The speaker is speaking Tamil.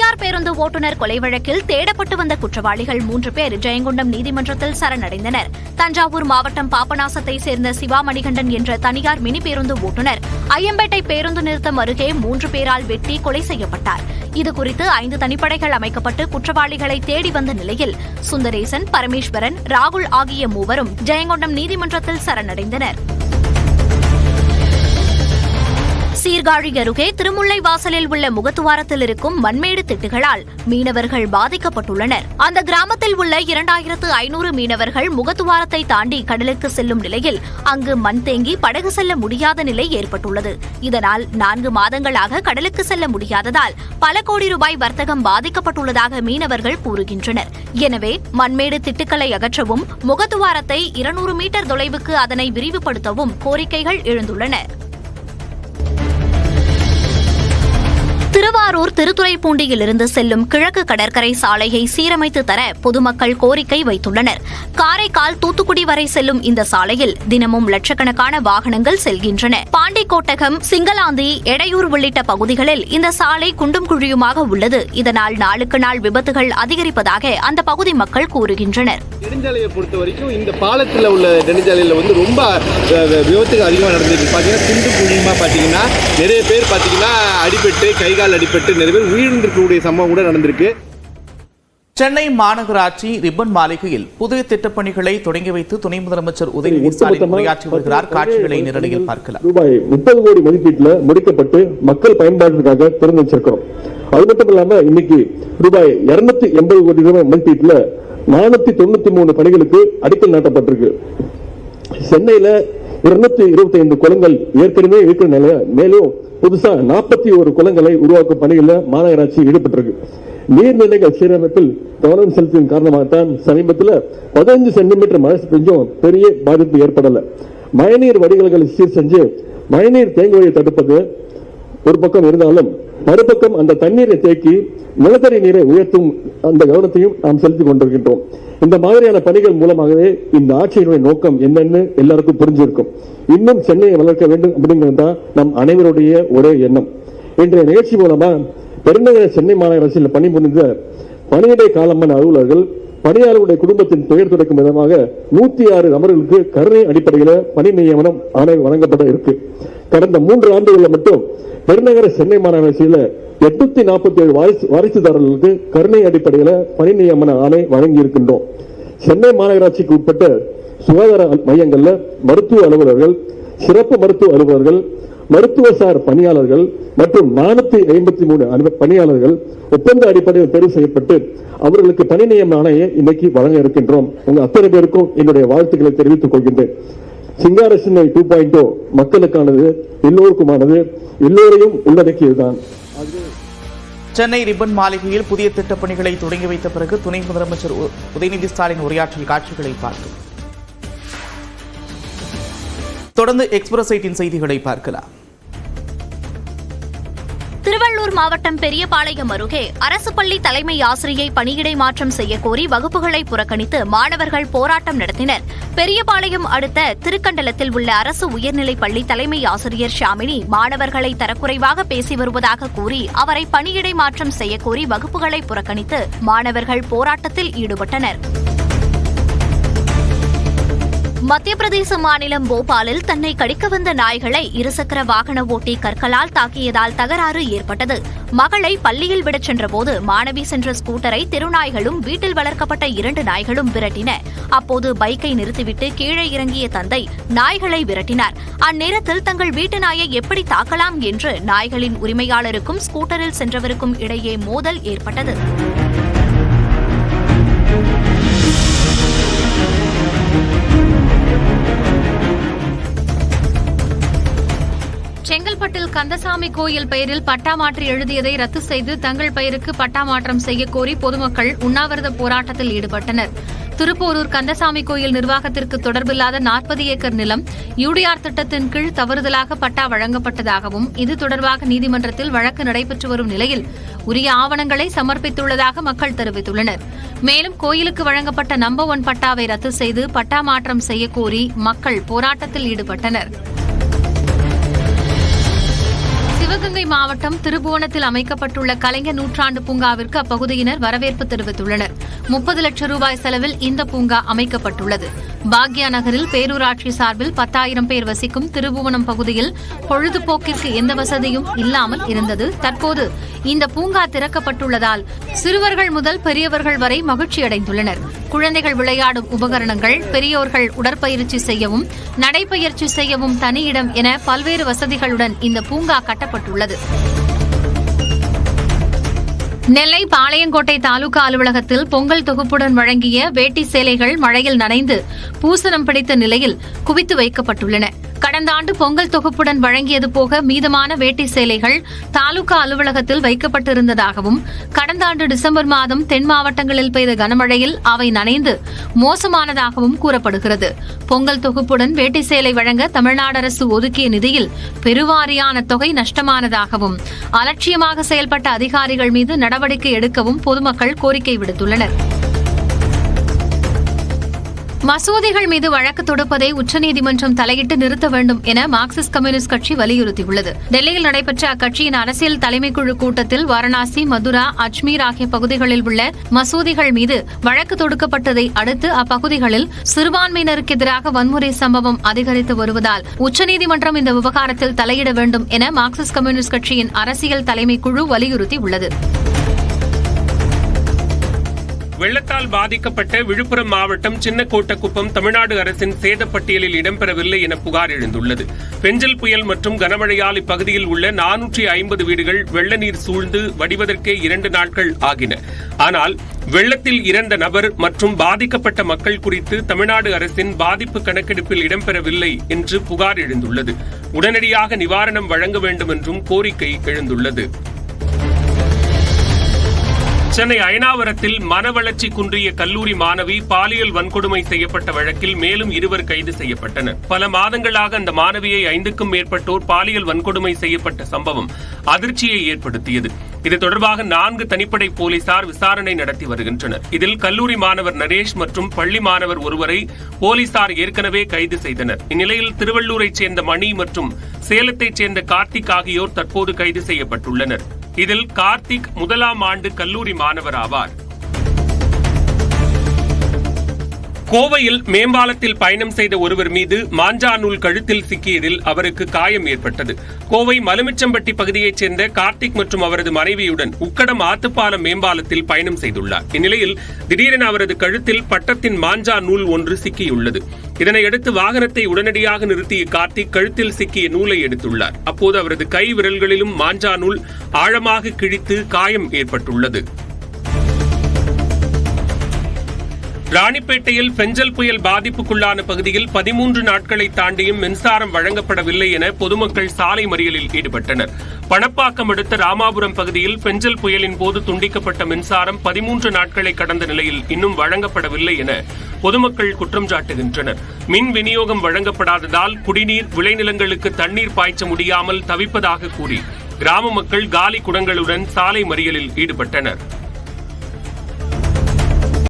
தனியார் பேருந்து ஓட்டுநர் கொலை வழக்கில் தேடப்பட்டு வந்த குற்றவாளிகள் 3 பேர் ஜெயங்கொண்டம் நீதிமன்றத்தில் சரணடைந்தனர். தஞ்சாவூர் மாவட்டம் பாபநாசத்தை சேர்ந்த சிவா மணிகண்டன் என்ற தனியார் மினி பேருந்து ஓட்டுநர் ஐயம்பேட்டை பேருந்து நிறுத்தம் அருகே 3 பேரால் வெட்டி கொலை செய்யப்பட்டார். இதுகுறித்து 5 தனிப்படைகள் அமைக்கப்பட்டு குற்றவாளிகளை தேடி வந்த நிலையில் சுந்தரேசன், பரமேஸ்வரன், ராகுல் ஆகிய மூவரும் ஜெயங்கொண்டம் நீதிமன்றத்தில் சரணடைந்தனர். சீர்காழி அருகே திருமுல்லை வாசலில் உள்ள முகத்துவாரத்தில் இருக்கும் மண்மேடு திட்டுகளால் மீனவர்கள் பாதிக்கப்பட்டுள்ளனர். அந்த கிராமத்தில் உள்ள 2500 மீனவர்கள் முகத்துவாரத்தை தாண்டி கடலுக்கு செல்லும் நிலையில் அங்கு மண் தேங்கி படகு செல்ல முடியாத நிலை ஏற்பட்டுள்ளது. இதனால் 4 மாதங்களாக கடலுக்கு செல்ல முடியாததால் பல கோடி ரூபாய் வர்த்தகம் பாதிக்கப்பட்டுள்ளதாக மீனவர்கள் கூறுகின்றனர். எனவே மண்மேடு திட்டுக்களை அகற்றவும், முகத்துவாரத்தை 200 மீட்டர் தொலைவுக்கு அதனை விரிவுபடுத்தவும் கோரிக்கைகள் எழுந்துள்ளன. திருவாரூர் திருத்துறைப்பூண்டியிலிருந்து செல்லும் கிழக்கு கடற்கரை சாலையை சீரமைத்து தர பொதுமக்கள் கோரிக்கை வைத்துள்ளனர். காரைக்கால், தூத்துக்குடி வரை செல்லும் இந்த சாலையில் தினமும் லட்சக்கணக்கான வாகனங்கள் செல்கின்றன. பாண்டிக்கோட்டகம், சிங்களாந்தி, எடையூர் உள்ளிட்ட பகுதிகளில் இந்த சாலை குண்டும் குழியுமாக உள்ளது. இதனால் நாளுக்கு நாள் விபத்துகள் அதிகரிப்பதாக அந்த பகுதி மக்கள் கூறுகின்றனர். நெடுஞ்சாலையை பொறுத்த வரைக்கும் இந்த பாலத்தில் உள்ள நெடுஞ்சாலையில் ரொம்ப விபத்துகள் அதிகமாக நடந்திருக்கு. பார்த்தீங்கன்னா குண்டும் குழியுமா பார்த்தீங்கன்னா நிறைய பேர் பார்த்தீங்கன்னா அடிபட்டு கைகால் அடிபட்டு நிறைய பேர் உயிரிழந்திருக்கக்கூடிய சம்பவம் கூட நடந்திருக்கு. சென்னை மாநகராட்சி ரிப்பன் மாளிகையில் புதிய திட்டப்பணிகளை தொடங்கி வைத்து துணை முதலமைச்சர் உதயநிதி ஸ்டாலின் உரையாற்றி வருகிறார். காட்சிகளை நேரடியில் பார்க்கலாம். ரூபாய் 30 கோடி மதிப்பீட்டில் முடிக்கப்பட்டு மக்கள் பயன்பாட்டிற்காக திறந்து வச்சிருக்கிறோம். அது மட்டும் இல்லாம இன்னைக்கு ரூபாய் 280 கோடி ரூபாய் மதிப்பீட்டில் 493 பணிகளுக்கு அடிக்கல் நாட்டப்பட்டிருக்கு. சென்னையில 225 குளங்கள் ஏற்கனவே இருக்கிற நிலையில மேலும் புதுசா 41 குளங்களை உருவாக்கும் பணிகளில் மாநகராட்சி ஈடுபட்டிருக்கு. நீர்நிலைகள் சீரமைப்பில் கவனம் செலுத்தின் காரணமாகத்தான் சமீபத்தில் 15 சென்டிமீட்டர் மழை பெஞ்சும் பெரிய பாதிப்பு ஏற்படல. மழைநீர் வடிகால்களை சீர் செஞ்சு மழைநீர் தேங்குவதை தடுப்பது ஒரு பக்கம் இருந்தாலும் மறுபக்கம் அந்த தண்ணீரை தேக்கி நிலத்தடி நீரை உயர்த்தும் அந்த கவனத்தையும் நாம் செலுத்திக் கொண்டிருக்கின்றோம். இந்த மாதிரியான பணிகள் மூலமாகவே இந்த ஆட்சியினுடைய நோக்கம் என்னன்னு எல்லாருக்கும் புரிஞ்சிருக்கும். இன்னும் சென்னையை வளர்க்க வேண்டும் அப்படிங்கிறது தான் நம் அனைவருடைய ஒரே எண்ணம். இன்றைய நிகழ்ச்சி மூலமா பெருநகர சென்னை மாநகராட்சியில் பணிபுரிந்த பணியிடை காலமான அலுவலர்கள், பணியாளர்களுடைய குடும்பத்தின் துயர் துடைக்கும் விதமாக 106 நபர்களுக்கு கருணை அடிப்படையில் பணி நியமனம் ஆணை வழங்கப்பட இருக்கு. கடந்த 3 ஆண்டுகளில் மட்டும் பெருநகர சென்னை மாநகராட்சியில் 847 வாரிசுதாரர்களுக்கு கருணை அடிப்படையில் பணி நியமன ஆணை வழங்கி இருக்கின்றோம். சென்னை மாநகராட்சிக்கு உட்பட்ட சுகாதார மையங்கள்ல மருத்துவ அலுவலர்கள், சிறப்பு மருத்துவ அலுவலர்கள், மருத்துவசார் பணியாளர்கள் மற்றும் 453 பணியாளர்கள் ஒப்பந்த அடிப்படையில் தேர்வு செய்யப்பட்டு அவர்களுக்கு பணி நியமன ஆணையை இன்னைக்கு வழங்க இருக்கின்றோம். உங்க அத்தனை பேருக்கும் என்னுடைய வாழ்த்துக்களை தெரிவித்துக் கொள்கின்றேன். சிங்கார சென்னை 2.0 மக்களுக்கானது, எல்லோருக்குமானது, எல்லோரையும் உள்ளடக்கியதுதான். சென்னை ரிப்பன் மாளிகையில் புதிய திட்டப்பணிகளை தொடங்கி வைத்த பிறகு துணை முதலமைச்சர் உதயநிதி ஸ்டாலின் உரையாற்றிய காட்சிகளை பார்க்கும். தொடர்ந்து எக்ஸ்பிரஸ் 8 செய்திகளை பார்க்கலாம். திருவள்ளூர் மாவட்டம் பெரியபாளையம் அருகே அரசு பள்ளி தலைமை ஆசிரியை பணியிடை மாற்றம் செய்யக்கோரி வகுப்புகளை புறக்கணித்து மாணவர்கள் போராட்டம் நடத்தினர். பெரியபாளையம் அடுத்த திருக்கண்டலத்தில் உள்ள அரசு உயர்நிலைப் பள்ளி தலைமை ஆசிரியர் ஷாமினி மாணவர்களை தரக்குறைவாக பேசி வருவதாக கூறி அவரை பணியிடை மாற்றம் செய்யக்கோரி வகுப்புகளை புறக்கணித்து மாணவர்கள் போராட்டத்தில் ஈடுபட்டனர். மத்திய பிரதேச மாநிலம் போபாலில் தன்னை கடிக்க வந்த நாய்களை இருசக்கர வாகன ஓட்டி கற்களால் தாக்கியதால் தகராறு ஏற்பட்டது. மகளை பள்ளியில் விடச் சென்றபோது மாணவி சென்ற ஸ்கூட்டரை தெருநாய்களும் வீட்டில் வளர்க்கப்பட்ட 2 நாய்களும் விரட்டின. அப்போது பைக்கை நிறுத்திவிட்டு கீழே இறங்கிய தந்தை நாய்களை விரட்டினார். அந்நேரத்தில் தங்கள் வீட்டு நாயை எப்படி தாக்கலாம் என்று நாய்களின் உரிமையாளருக்கும் ஸ்கூட்டரில் சென்றவருக்கும் இடையே மோதல் ஏற்பட்டது. செங்கல்பட்டில் கந்தசாமி கோயில் பெயரில் பட்டா மாற்றி எழுதியதை ரத்து செய்து தங்கள் பெயருக்கு பட்டா மாற்றம் செய்யக்கோரி பொதுமக்கள் உண்ணாவிரத போராட்டத்தில் ஈடுபட்டனர். திருப்போரூர் கந்தசாமி கோயில் நிர்வாகத்திற்கு தொடர்பில்லாத 40 ஏக்கர் நிலம் யூடிஆர் திட்டத்தின் கீழ் தவறுதலாக பட்டா வழங்கப்பட்டதாகவும் இது தொடர்பாக நீதிமன்றத்தில் வழக்கு நடைபெற்று வரும் நிலையில் உரிய ஆவணங்களை சமர்ப்பித்துள்ளதாக மக்கள் தெரிவித்துள்ளனர். மேலும் கோயிலுக்கு வழங்கப்பட்ட நம்பர் 1 பட்டாவை ரத்து செய்து பட்டா மாற்றம் செய்யக்கோரி மக்கள் போராட்டத்தில் ஈடுபட்டனர். சிவகங்கை மாவட்டம் திருபுவனத்தில் அமைக்கப்பட்டுள்ள கலைஞர் நூற்றாண்டு பூங்காவிற்கு அப்பகுதியினர் வரவேற்பு தெரிவித்துள்ளனர். 30 லட்சம் ரூபாய் செலவில் இந்த பூங்கா அமைக்கப்பட்டுள்ளது. பாக்யா நகரில் பேரூராட்சி சார்பில் 10,000 பேர் வசிக்கும் திருபுவனம் பகுதியில் பொழுதுபோக்கிற்கு எந்த வசதியும் இல்லாமல் இருந்தது. தற்போது இந்த பூங்கா திறக்கப்பட்டுள்ளதால் சிறுவர்கள் முதல் பெரியவர்கள் வரை மகிழ்ச்சியடைந்துள்ளனர். குழந்தைகள் விளையாடும் உபகரணங்கள், பெரியோர்கள் உடற்பயிற்சி செய்யவும் நடைபயிற்சி செய்யவும் தனி இடம் என பல்வேறு வசதிகளுடன் இந்த பூங்கா கட்டப்பட்டுள்ளது. நெல்லை பாளையங்கோட்டை தாலுகா அலுவலகத்தில் பொங்கல் தொகுப்புடன் வழங்கிய வேட்டி சேலைகள் மழையில் நனைந்து பூசணம் பிடித்த நிலையில் குவித்து வைக்கப்பட்டுள்ளன. கடந்த ஆண்டு பொங்கல் தொகுப்புடன் வழங்கியது போக மீதமான வேட்டி சேலைகள் தாலுகா அலுவலகத்தில் வைக்கப்பட்டிருந்ததாகவும், கடந்த ஆண்டு டிசம்பர் மாதம் தென் மாவட்டங்களில் பெய்த கனமழையில் அவை நனைந்து மோசமானதாகவும் கூறப்படுகிறது. பொங்கல் தொகுப்புடன் வேட்டி சேலை வழங்க தமிழ்நாடு அரசு ஒதுக்கிய நிதியில் பெருவாரியான தொகை நஷ்டமானதாகவும், அலட்சியமாக செயல்பட்ட அதிகாரிகள் மீது நடவடிக்கை எடுக்கவும் பொதுமக்கள் கோரிக்கை விடுத்துள்ளனர். மசூதிகள் மீது வழக்கு தொடுப்பதை உச்சநீதிமன்றம் தலையிட்டு நிறுத்த வேண்டும் என மார்க்சிஸ்ட் கம்யூனிஸ்ட் கட்சி வலியுறுத்தியுள்ளது. டெல்லியில் நடைபெற்ற அக்கட்சியின் அரசியல் தலைமைக்குழு கூட்டத்தில் வாரணாசி, மதுரா, அஜ்மீர் ஆகிய பகுதிகளில் உள்ள மசூதிகள் மீது வழக்கு தொடுக்கப்பட்டதை அடுத்து அப்பகுதிகளில் சிறுபான்மையினருக்கு எதிராக வன்முறை சம்பவம் அதிகரித்து வருவதால் உச்சநீதிமன்றம் இந்த விவகாரத்தில் தலையிட வேண்டும் என மார்க்சிஸ்ட் கம்யூனிஸ்ட் கட்சியின் அரசியல் தலைமைக்குழு வலியுறுத்தியுள்ளது. வெள்ளத்தால் பாதிக்கப்பட்ட விழுப்புரம் மாவட்டம் சின்னக்கோட்டக்குப்பம் தமிழ்நாடு அரசின் சேதப்பட்டியலில் இடம்பெறவில்லை என புகார் எழுந்துள்ளது. பெஞ்சல் புயல் மற்றும் கனமழையால் இப்பகுதியில் உள்ள 450 வீடுகள் வெள்ள நீர் சூழ்ந்து வடிவதற்கே 2 நாட்கள் ஆகின. ஆனால் வெள்ளத்தில் இறந்த நபர் மற்றும் பாதிக்கப்பட்ட மக்கள் குறித்து தமிழ்நாடு அரசின் பாதிப்பு கணக்கெடுப்பில் இடம்பெறவில்லை என்று புகார் எழுந்துள்ளது. உடனடியாக நிவாரணம் வழங்க வேண்டும் என்றும் கோரிக்கை எழுந்துள்ளது. சென்னை அயனாவரத்தில் மனவளர்ச்சி குன்றிய கல்லூரி மாணவி பாலியல் வன்கொடுமை செய்யப்பட்ட வழக்கில் மேலும் 2 கைது செய்யப்பட்டனர். பல மாதங்களாக அந்த மாணவியை 5க்கும் மேற்பட்டோர் பாலியல் வன்கொடுமை செய்யப்பட்ட சம்பவம் அதிர்ச்சியை ஏற்படுத்தியது. இது தொடர்பாக 4 தனிப்படை போலீசார் விசாரணை நடத்தி வருகின்றனர். இதில் கல்லூரி மாணவர் நரேஷ் மற்றும் பள்ளி மாணவர் ஒருவரை போலீசார் ஏற்கனவே கைது செய்தனர். இந்நிலையில் திருவள்ளூரைச் சேர்ந்த மணி மற்றும் சேலத்தைச் சேர்ந்த கார்த்திக் ஆகியோர் தற்போது கைது செய்யப்பட்டுள்ளனர். இதில் கார்த்திக் 1ஆம் ஆண்டு கல்லூரி மாணவர் ஆவார். கோவையில் மேம்பாலத்தில் பயணம் செய்த ஒருவர் மீது மாஞ்சா நூல் கழுத்தில் சிக்கியதில் அவருக்கு காயம் ஏற்பட்டது. கோவை மலுமிச்சம்பட்டி பகுதியைச் சேர்ந்த கார்த்திக் மற்றும் அவரது மனைவியுடன் உக்கடம் ஆத்துப்பாலம் மேம்பாலத்தில் பயணம் செய்துள்ளார். இந்நிலையில் திடீரென அவரது கழுத்தில் பட்டத்தின் மாஞ்சா நூல் ஒன்று சிக்கியுள்ளது. இதனையடுத்து வாகனத்தை உடனடியாக நிறுத்திய கார்த்திக் கழுத்தில் சிக்கிய நூலை எடுத்துள்ளார். அப்போது அவரது கை விரல்களிலும் மாஞ்சா நூல் ஆழமாக கிழித்து காயம் ஏற்பட்டுள்ளது. ராணிப்பேட்டையில் பெஞ்சல் புயல் பாதிப்புக்குள்ளான பகுதியில் 13 நாட்களை தாண்டியும் மின்சாரம் வழங்கப்படவில்லை என பொதுமக்கள் சாலை மறியலில் ஈடுபட்டனர். பணப்பாக்கம் அடுத்த ராமாபுரம் பகுதியில் பெஞ்சல் புயலின் போது துண்டிக்கப்பட்ட மின்சாரம் 13 நாட்களை கடந்த நிலையில் இன்னும் வழங்கப்படவில்லை என பொதுமக்கள் குற்றம் சாட்டுகின்றனர். மின் விநியோகம் வழங்கப்படாததால் குடிநீர், விளைநிலங்களுக்கு தண்ணீர் பாய்ச்ச முடியாமல் தவிப்பதாக கூறி கிராம மக்கள் காலி குடங்களுடன் சாலை மறியலில் ஈடுபட்டனர்.